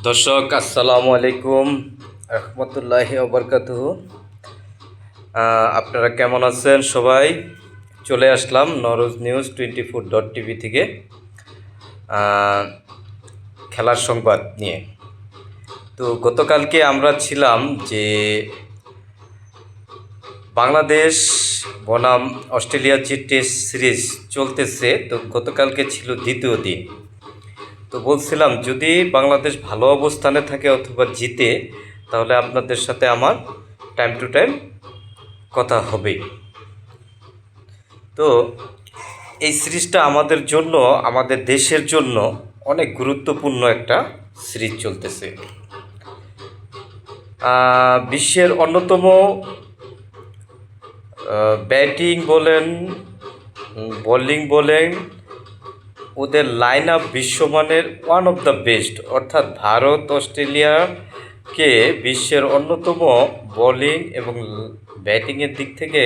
দর্শক আসসালামু আলাইকুম রহমতুল্লাহি ওবরকাতুহু। আপনারা কেমন আছেন সবাই? চলে আসলাম নরোজ নিউজ 24.tv থেকে খেলার সংবাদ নিয়ে। তো গতকালকে আমরা ছিলাম যে বাংলাদেশ বনাম অস্ট্রেলিয়ার যে টেস্ট সিরিজ চলতেছে, তো গতকালকে ছিল দ্বিতীয় দিন। তো বলছিলাম যদি বাংলাদেশ ভালো অবস্থানে থাকে অথবা জিতে, তাহলে আপনাদের সাথে আমার টাইম টু টাইম কথা হবে। তো এই সিরিজটা আমাদের জন্য, আমাদের দেশের জন্য অনেক গুরুত্বপূর্ণ একটা সিরিজ চলতেছে। বিশ্বের অন্যতম ব্যাটিং বলেন, বোলিং বলেন, ওদের লাইন আপ বিশ্বমানের ওয়ান অফ দ্য বেস্ট। অর্থাৎ ভারত অস্ট্রেলিয়াকে বিশ্বের অন্যতম বোলিং এবং ব্যাটিংয়ের দিক থেকে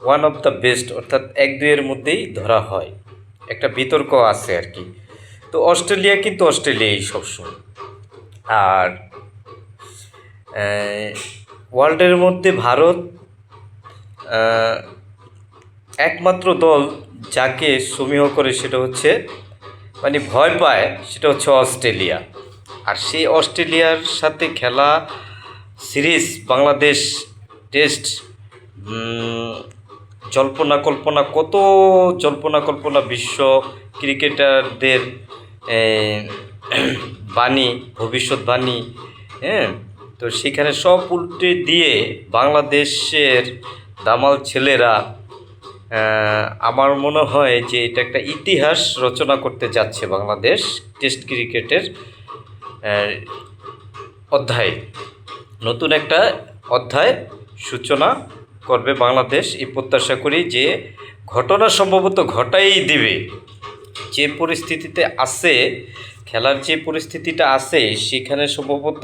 ওয়ান অফ দ্য বেস্ট, অর্থাৎ এক দুইয়ের মধ্যেই ধরা হয়। একটা বিতর্ক আছে আর কি। তো অস্ট্রেলিয়া কিন্তু অস্ট্রেলিয়াই সবসময়। আর ওয়ার্ল্ডের মধ্যে ভারত একমাত্র দল যাকে সমীহ করে, সেটা হচ্ছে মানে ভয় পায়, সেটা হচ্ছে অস্ট্রেলিয়া। আর সেই অস্ট্রেলিয়ার সাথে খেলা সিরিজ বাংলাদেশ টেস্ট, কত জল্পনা বিশ্ব ক্রিকেটারদের বাণী, ভবিষ্যৎবাণী, হ্যাঁ। তো সেখানে সব উল্টে দিয়ে বাংলাদেশের দামাল ছেলেরা, আমার মনে হয় যে এটা একটা ইতিহাস রচনা করতে যাচ্ছে বাংলাদেশ টেস্ট ক্রিকেটের অধ্যায়। নতুন একটা অধ্যায় সূচনা করবে বাংলাদেশ, এই প্রত্যাশা করি। যে ঘটনা সম্ভবত ঘটাই দিবে, যে পরিস্থিতিতে আছে, খেলার যে পরিস্থিতিটা আছে, সেখানে সম্ভবত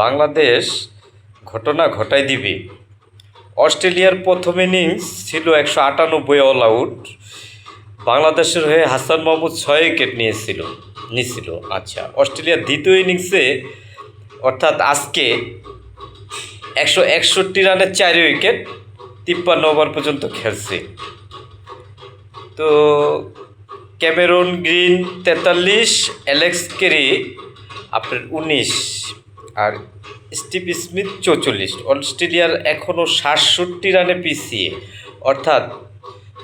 বাংলাদেশ ঘটনা ঘটাই দিবে। অস্ট্রেলিয়ার প্রথম ইনিংস ছিল 198 অল আউট। বাংলাদেশের হয়ে হাসান মাহমুদ 6 উইকেট নিয়েছিল। আচ্ছা, অস্ট্রেলিয়ার দ্বিতীয় ইনিংসে অর্থাৎ আজকে 161 রানের 4 উইকেট, 53 ওভার পর্যন্ত খেলছে। তো ক্যামেরন গ্রিন 43, অ্যালেক্স কেরি আপনার 19 আর স্টিভ স্মিথ 44। অস্ট্রেলিয়ার এখনও 67 রানে পিছিয়ে, অর্থাৎ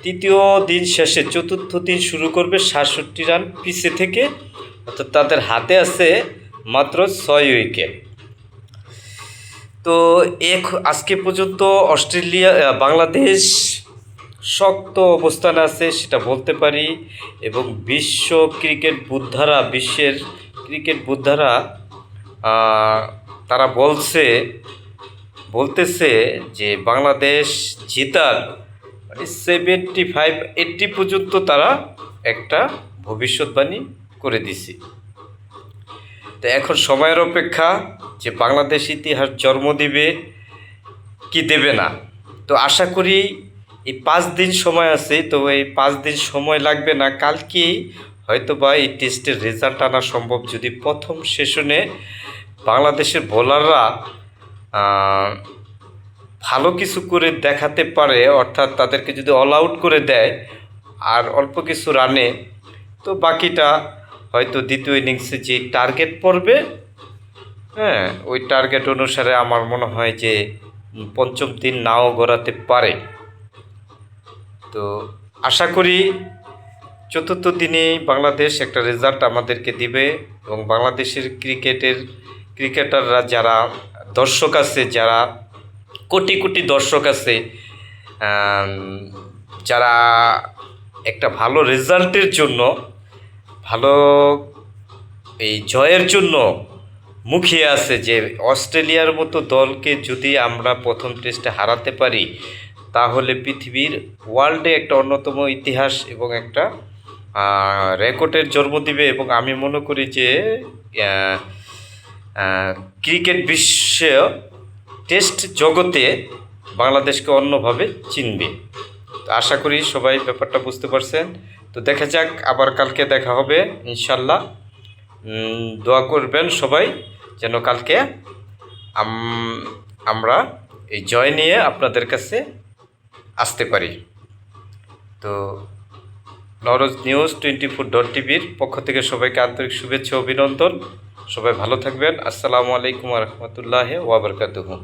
তৃতীয় দিন শেষে চতুর্থ দিন শুরু করবে 67 রান পিছিয়ে থেকে। অর্থাৎ তাদের হাতে আছে মাত্র 6 উইকেট। তো আজকে পর্যন্ত বাংলাদেশ শক্ত অবস্থানে আছে, সেটা বলতে পারি। এবং বিশ্বের ক্রিকেট বুদ্ধারা তারা বলতেছে যে বাংলাদেশ জেতার মানে 75-80 পর্যন্ত তারা একটা ভবিষ্যৎবাণী করে দিছে। তো এখন সময়ের অপেক্ষা যে বাংলাদেশ ইতিহাস জন্ম দিবে কি দেবে না। তো আশা করি এই 5 দিন সময় আছে, তো এই 5 দিন সময় লাগবে না, কালকেই হয়তো বা এই টেস্টের রেজাল্ট আনা সম্ভব। যদি প্রথম সেশনে বাংলাদেশের বোলাররা ভালো কিছু করে দেখাতে পারে, অর্থাৎ তাদেরকে যদি অল আউট করে দেয় আর অল্প কিছু রানে, তো বাকিটা হয়তো দ্বিতীয় ইনিংসে যে টার্গেট পড়বে, হ্যাঁ, ওই টার্গেট অনুসারে আমার মনে হয় যে পঞ্চম দিন নাও গড়াতে পারে। তো আশা করি চতুর্থ দিনেই বাংলাদেশ একটা রেজাল্ট আমাদেরকে দিবে। এবং বাংলাদেশের ক্রিকেটাররা, যারা দর্শক আছে, যারা কোটি কোটি দর্শক আছে, যারা একটা ভালো রেজাল্টের জন্য, ভালো এই জয়ের জন্য মুখিয়ে আছে, যে অস্ট্রেলিয়ার মতো দলকে যদি আমরা প্রথম টেস্টে হারাতে পারি, তাহলে পৃথিবীর ওয়ার্ল্ডে একটা অন্যতম ইতিহাস এবং একটা রেকর্ডের জন্ম দিবে। এবং আমি মনে করি যে ক্রিকেট বিশ্ব টেস্ট জগতে বাংলাদেশকে অন্যভাবে চিনবে। তো আশা করি সবাই ব্যাপারটা বুঝতে পারছেন। তো দেখা যাক, আবার কালকে দেখা হবে ইনশাল্লাহ দোয়া করবেন সবাই যেন কালকে আমরা এই জয় নিয়ে আপনাদের কাছে আসতে পারি। তো নওরোজ নিউজ 24.tvর পক্ষ থেকে সবাইকে আন্তরিক শুভেচ্ছা অভিনন্দন। সবাই ভালো থাকবেন। আসসালামু আলাইকুম ওয়া রাহমাতুল্লাহি ওয়া বারাকাতুহু।